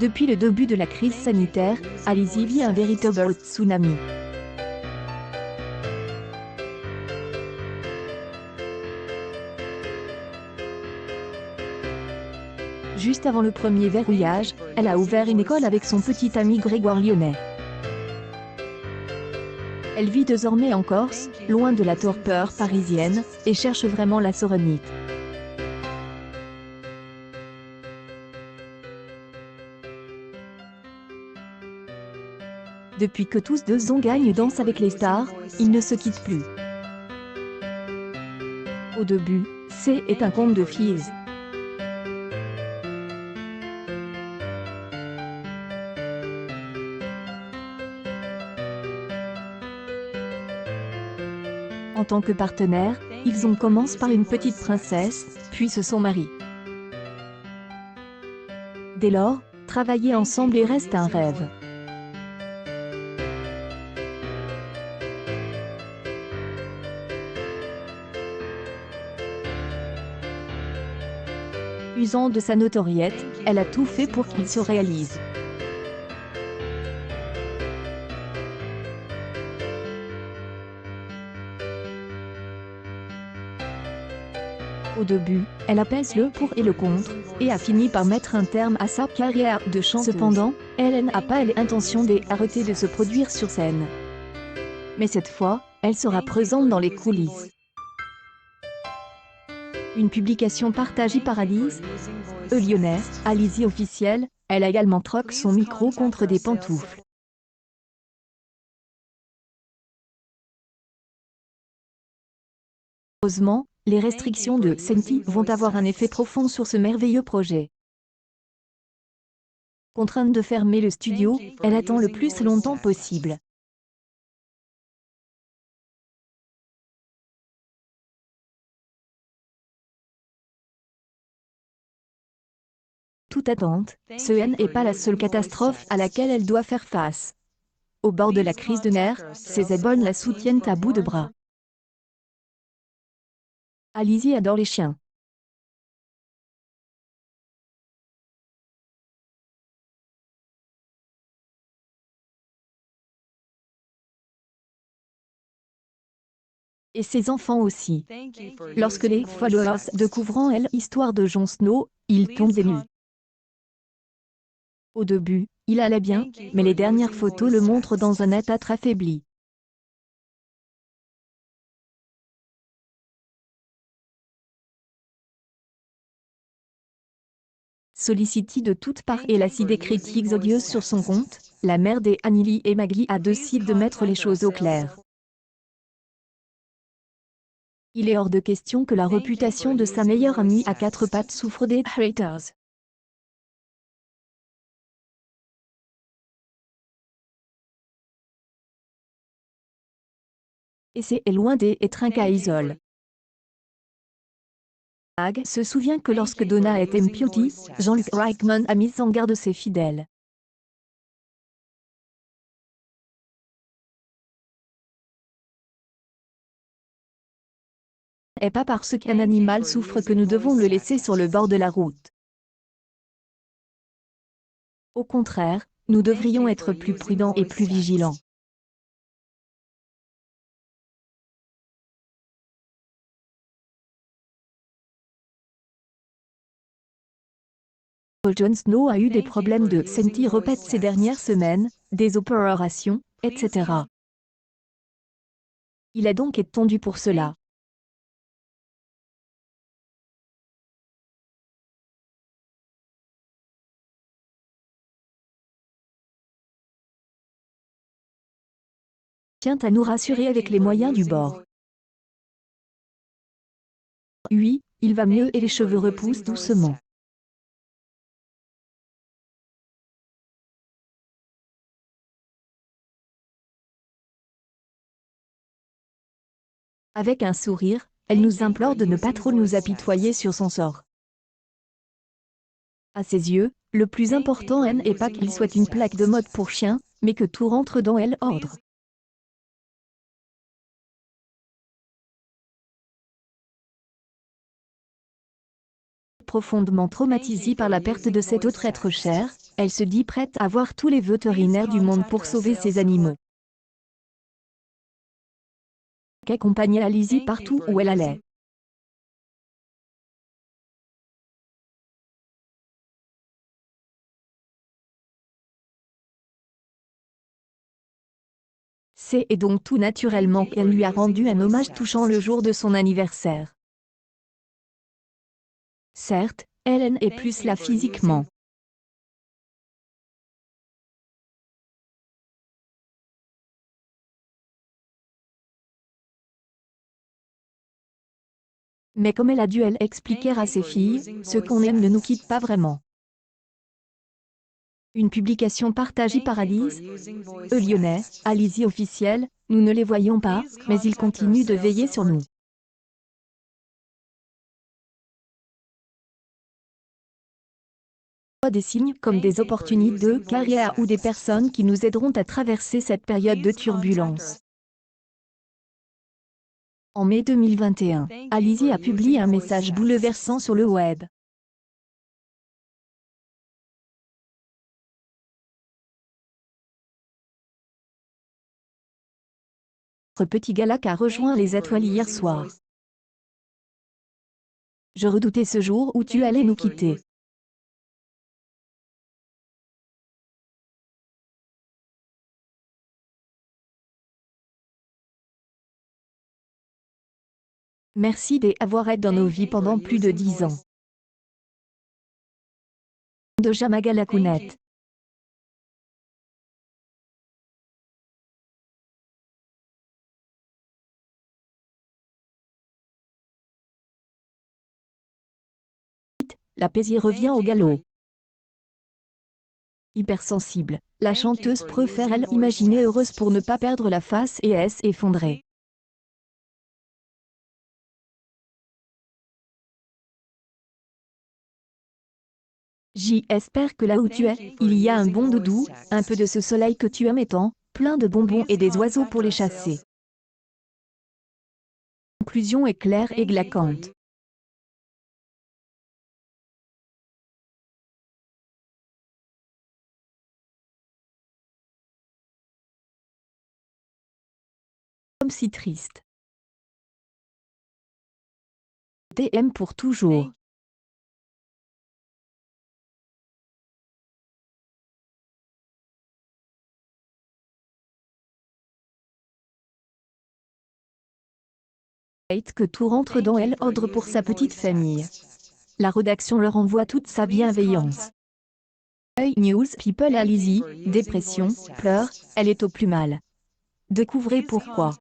Depuis le début de la crise sanitaire, Alizée vit un véritable tsunami. Juste avant le premier verrouillage, elle a ouvert une école avec son petit ami Grégoire Lyonnais. Elle vit désormais en Corse, loin de la torpeur parisienne, et cherche vraiment la sérénité. Depuis que tous deux ont gagné Danse avec les stars, ils ne se quittent plus. Au début, c'est un conte de filles. En tant que partenaire, ils ont commencé par une petite princesse, puis se sont mariés. Dès lors, travailler ensemble reste un rêve. Usant de sa notoriété, elle a tout fait pour qu'il se réalise. Au début, elle apaise le pour et le contre, et a fini par mettre un terme à sa carrière de chanteuse. Cependant, elle n'a pas l'intention d'arrêter de se produire sur scène. Mais cette fois, elle sera présente dans les coulisses. Une publication partagée par Alice Lyonnais, Alizée officielle, elle a également troqué son micro contre des pantoufles. Heureusement, les restrictions de Senti vont avoir un effet profond sur ce merveilleux projet. Contrainte de fermer le studio, elle attend le plus longtemps possible. Toute attente, ce n'est pas la seule catastrophe à laquelle elle doit faire face. Au bord de la crise de nerfs, ses abonnés la soutiennent à bout de bras. Alizée adore les chiens. Et ses enfants aussi. Lorsque les followers découvrent l'histoire de Jon Snow, ils tombent des nues. Au début, il allait bien, mais les dernières photos le montrent dans un état très affaibli. Sollicitée de toutes parts et la des critiques odieuses sur son compte, la mère des Anneli et Maggie a décidé de mettre les choses au clair. Il est hors de question que la réputation de sa meilleure amie à quatre pattes souffre des haters. Et c'est loin d'être un cas isolé. Ag se souvient que lorsque Donna était impiétée, Jean-Luc Reichmann a mis en garde ses fidèles. Et pas parce qu'un animal souffre que nous devons le laisser sur le bord de la route. Au contraire, nous devrions être plus prudents et plus vigilants. Jon Snow a eu des problèmes de santé répète ces dernières semaines, des opérations, etc. Il a donc été tendu pour cela. Tient à nous rassurer avec les moyens du bord. Oui, il va mieux et les cheveux repoussent doucement. Avec un sourire, elle nous implore de ne pas trop nous apitoyer sur son sort. À ses yeux, le plus important n'est pas qu'il soit une plaque de mode pour chien, mais que tout rentre dans l'ordre. Profondément traumatisée par la perte de cet autre être cher, Elle se dit prête à voir tous les vétérinaires du monde pour sauver ses animaux. Qui accompagnait Alizée partout où elle allait. C'est et donc tout naturellement qu'elle lui a rendu un hommage touchant le jour de son anniversaire. Certes, Hélène est plus là physiquement. Mais comme elle a dû expliquer à ses filles, ce qu'on aime ne nous quitte pas vraiment. Une publication partagée par Alice, Lyonnais, Alizée officielle, nous ne les voyons pas, mais ils continuent de veiller sur nous. Des signes comme des opportunités de carrière ou des personnes qui nous aideront à traverser cette période de turbulence. En mai 2021, Alizée a publié un message bouleversant sur le web. Notre petit Galak a rejoint les étoiles hier soir. Je redoutais ce jour où tu allais nous quitter. Merci d'avoir été dans nos vies pendant plus de 10 ans. De Jamagalakunet. La Paisy revient au galop. Hypersensible, la chanteuse préfère elle imaginer heureuse pour ne pas perdre la face et s'effondrer. J'espère que là où tu es, il y a un bon doudou, un peu de ce soleil que tu aimes étant, plein de bonbons et des oiseaux pour les chasser. La conclusion est claire et glaquante. Comme si triste. TM pour toujours. Que tout rentre dans elle ordre pour sa petite famille. La rédaction leur envoie toute sa bienveillance. News People Alizée, dépression, pleurs, elle est au plus mal. Découvrez pourquoi.